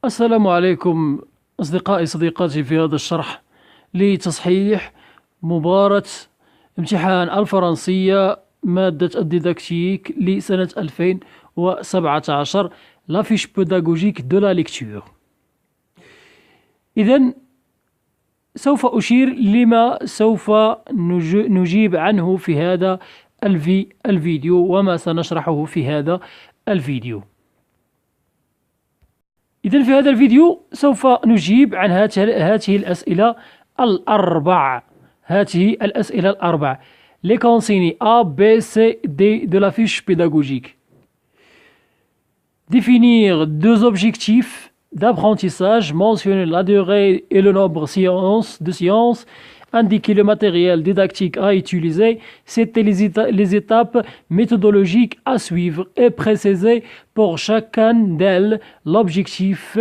السلام عليكم أصدقائي صديقاتي في هذا الشرح لتصحيح مباراة امتحان الفرنسية مادة الديداكتيك لسنة 2017 La fiche pédagogique de la lecture. إذن سوف أشير لما سوف نجيب عنه في هذا الفيديو وما سنشرحه في هذا الفيديو. إذن في هذا الفيديو سوف نجيب عن هذه الأسئلة الأربع. Les consignes A, B, C, D de la fiche pédagogique. Définir deux objectifs d'apprentissage, mentionner la durée et le nombre de séances, indiquer le matériel didactique à utiliser, citer les étapes méthodologiques à suivre et préciser pour chacune d'elles l'objectif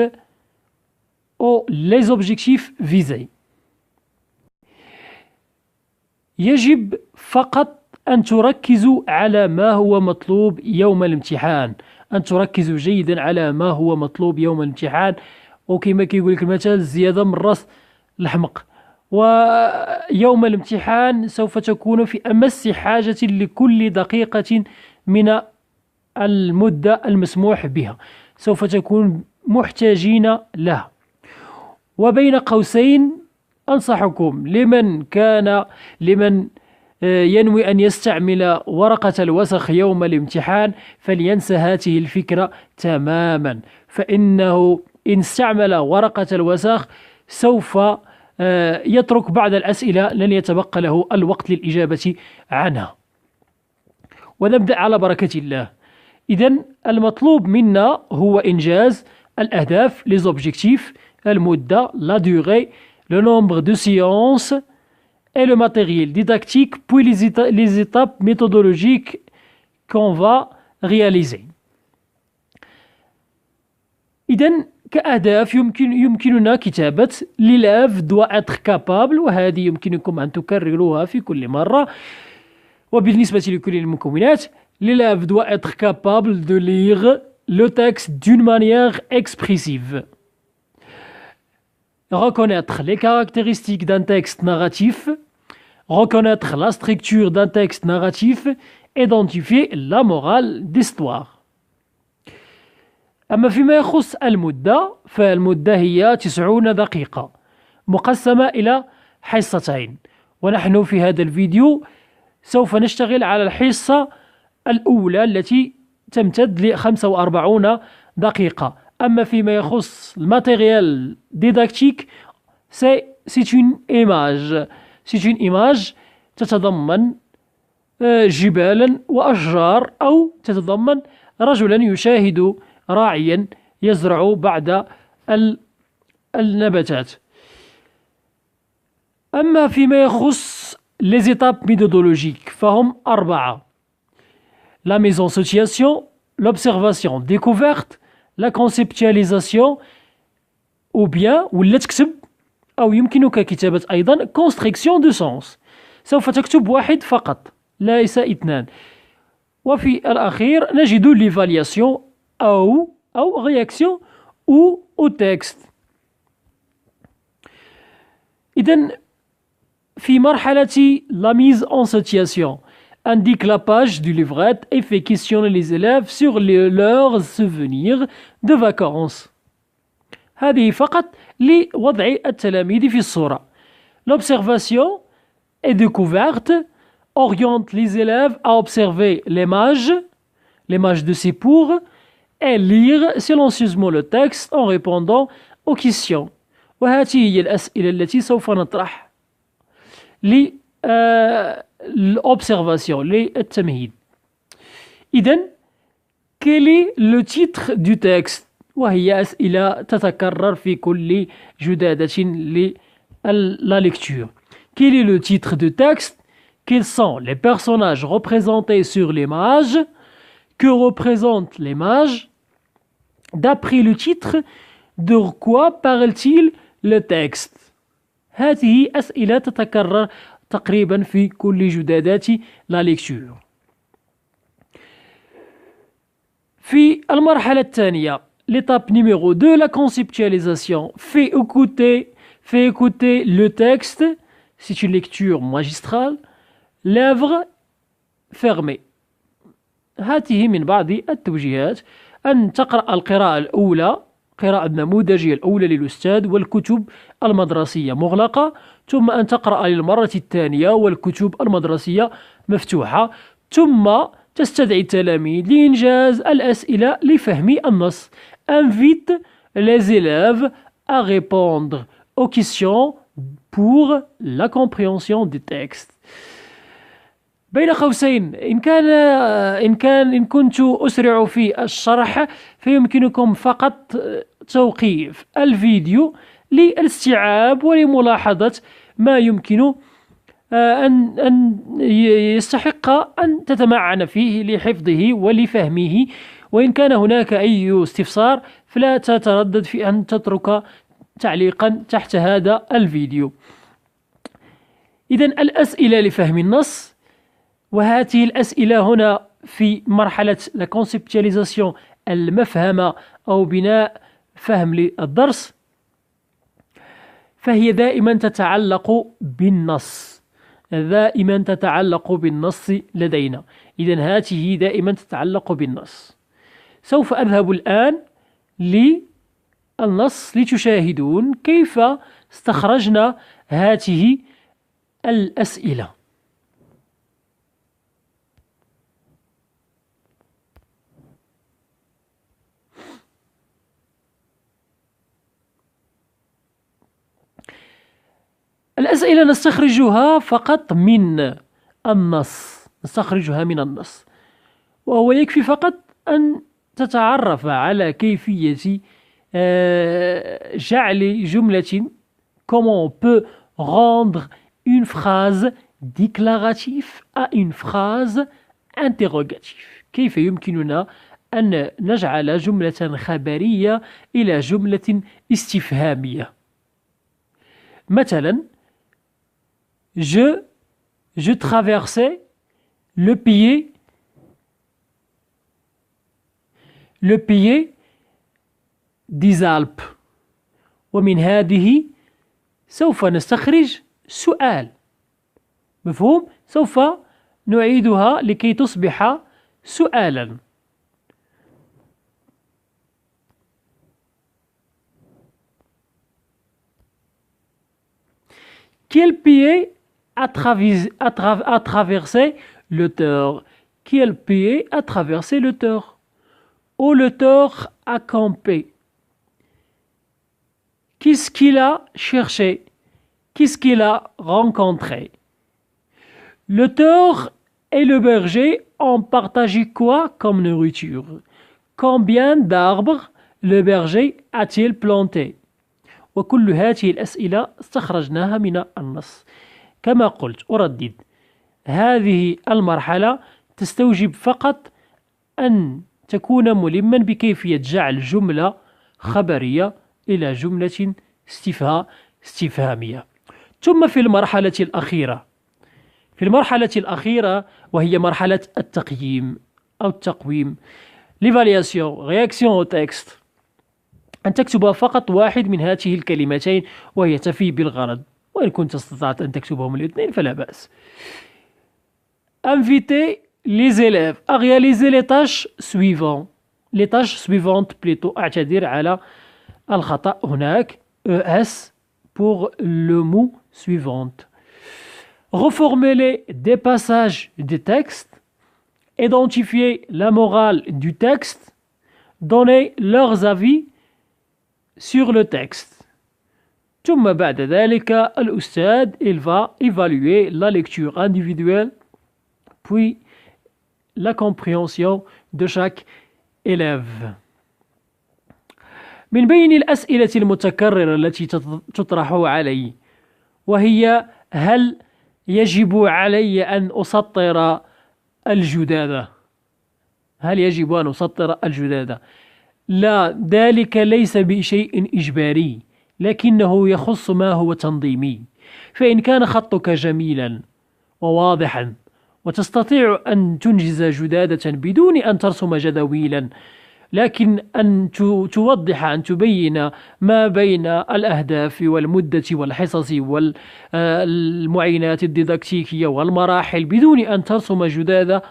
ou les objectifs visés. يجب فقط أن تركزوا على ما هو مطلوب يوم الامتحان، أن تركزوا جيدا على ما هو مطلوب يوم الامتحان، وكما كيقول لك المثل الزيادة من راس الحمق. ويوم الامتحان سوف تكون في أمس حاجة لكل دقيقة من المدة المسموح بها، سوف تكون محتاجين لها. وبين قوسين أنصحكم لمن ينوي أن يستعمل ورقة الوسخ يوم الامتحان فلينسى هذه الفكرة تماما، فإنه إن استعمل ورقة الوسخ سوف يترك بعض الأسئلة لن يتبقى له الوقت للإجابة عنها. ونبدأ على بركة الله. إذن المطلوب منا هو إنجاز الأهداف les objectifs، المدة la durée، le nombre de séances et le matériel didactique, puis les étapes méthodologiques qu'on va réaliser. إذن كأهداف يمكننا كتابة l'élève doit être capable، وهذه يمكنكم أن تكرروها في كل مرة. وبالنسبة لكل المكونات l'élève doit être capable de lire le texte d'une manière expressive. Reconnaître les caractéristiques d'un texte narratif, reconnaître la structure d'un texte narratif, identifier la morale d'histoire. أما فيما يخص المدة فالمدة هي 90 دقيقة مقسمة إلى حصتين، ونحن في هذا الفيديو سوف نشتغل على الحصة الأولى التي تمتد ل 45 دقيقة. أما فيما يخص الماتيريال ديداكتيك c'est une image تتضمن جبالا وأشجار، أو تتضمن رجلا يشاهد راعيا يزرع بعض النباتات. أما فيما يخص les étapes méthodologiques فهم 4: la mise en situation، l'observation découverte، la conceptualisation، ولا تكتب أو يمكنك كتابة أيضا construction de sens، سوف تكتب واحد فقط ليس اثنان. وفي الأخير نجد l'évaluation أو réaction au texte. إذن في مرحلة la mise en situation indique la page du livret et fait questionner les élèves sur leurs souvenirs de vacances. هذه فقط لوضع التلاميذ في الصورة. L'observation et découverte oriente les élèves à observer l'image de ces pour et lire silencieusement le texte en répondant aux questions. وهذه هي الأسئلة التي سوف نطرح l'observation للتمهيد. إذن quel est le titre du texte؟ وهي أسئلة تتكرر في كل جدادة la lecture. Quel est le titre du texte؟ Quels sont les personnages représentés sur l'image؟ Que représente l'image؟ D'après le titre, de quoi parle-t-il le texte؟ هذه أسئلة تتكرر تقريبا في كل جدادات la lecture. في المرحلة الثانية l'étape numéro 2, la conceptualisation. Fais écouter le texte. C'est une lecture magistrale. Lèvres fermées. هذه من بعض التوجيهات. أن تقرأ القراءة الأولى، القراءة النموذجية الأولى للأستاذ والكتب المدرسية مغلقة، ثم أن تقرأ للمرة الثانية والكتب المدرسية مفتوحة، ثم تستدعي التلاميذ لإنجاز الأسئلة لفهم النص. Invite les élèves à répondre aux questions pour la compréhension du texte. بين قوسين، إن كنت أسرع في الشرح فيمكنكم فقط توقيف الفيديو للاستيعاب ولملاحظة ما يمكن أن يستحق أن تتمعن فيه لحفظه ولفهمه. وإن كان هناك أي استفسار فلا تتردد في أن تترك تعليقا تحت هذا الفيديو. إذن الأسئلة لفهم النص، وهذه الأسئلة هنا في مرحلة la conceptualisation المفهمة أو بناء فهم للدرس، فهي دائما تتعلق بالنص، لدينا. إذن هذه دائما تتعلق بالنص. سوف أذهب الآن للنص لتشاهدون كيف استخرجنا هذه الأسئلة. الأسئلة نستخرجها فقط من النص، وهو يكفي فقط أن تتعرف على كيفية جعل جملة comment on peut rendre une phrase déclarative à une phrase interrogative. كيف يمكننا أن نجعل جملة خبرية إلى جملة استفهامية. مثلا je traversais le pied des Alpes. ومن هذه سوف نستخرج سؤال. مفهوم؟ سوف نعيدها لكي تصبح سؤالا. Quel pied a traversé l'auteur? Quel pied a traversé l'auteur? Où l'auteur a campé? Qu'est-ce qu'il a cherché? Qu'est-ce qu'il a rencontré? L'auteur et le berger ont partagé quoi comme nourriture? Combien d'arbres le berger a-t-il planté? وكل هذه الأسئلة استخرجناها من النص. كما قلت أردد، هذه المرحلة تستوجب فقط أن تكون ملما بكيفية جعل جملة خبرية إلى جملة استفهامية. ثم في المرحلة الأخيرة وهي مرحلة التقييم أو التقويم، l'évaluation, réaction au texte، أن تكتب فقط واحد من هذه الكلمتين وهي تفي بالغرض، وإن كنت استطعت أن تكتبهم الاثنين فلا بأس. Inviter les élèves à réaliser les tâches suivantes plutôt. أعتذر على الخطأ هناك، ES pour le mot suivante. Reformuler des passages du texte, identifier la morale du texte, donner leurs avis sur le texte. ثم بعد ذلك الأستاذ il va évaluer la lecture individuelle puis la compréhension de chaque élève. من بين الأسئلة المتكررة التي تطرح علي وهي هل يجب علي أن أسطر الجدادة؟ هل يجب أن أسطر الجدادة؟ لا، ذلك ليس بشيء إجباري، لكنه يخص ما هو تنظيمي. فإن كان خطك جميلا وواضحا وتستطيع أن تنجز جدادة بدون أن ترسم جداويلا لكن أن توضح، أن تبين ما بين الأهداف والمدة والحصص والمعينات الديداكتيكية والمراحل بدون أن ترسم جداذا،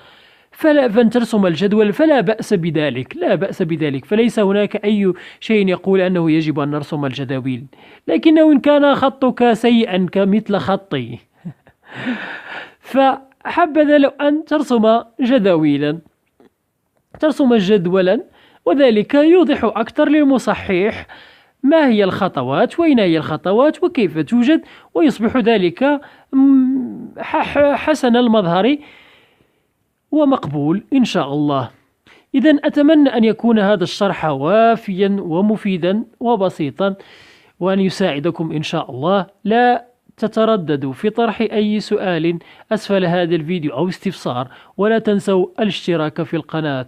فأن ترسم الجدول فلا بأس بذلك، لا بأس بذلك، فليس هناك أي شيء يقول أنه يجب أن نرسم الجداول. لكنه إن كان خطك سيئا كمثل خطي فحبذا لو أن ترسم جداولا، ترسم جدولا، وذلك يوضح أكثر للمصحح ما هي الخطوات، وأين هي الخطوات، وكيف توجد، ويصبح ذلك حسن المظهر ومقبول إن شاء الله. إذا أتمنى أن يكون هذا الشرح وافيا ومفيدا وبسيطا، وأن يساعدكم إن شاء الله. لا تترددوا في طرح أي سؤال أسفل هذا الفيديو أو استفسار، ولا تنسوا الاشتراك في القناة.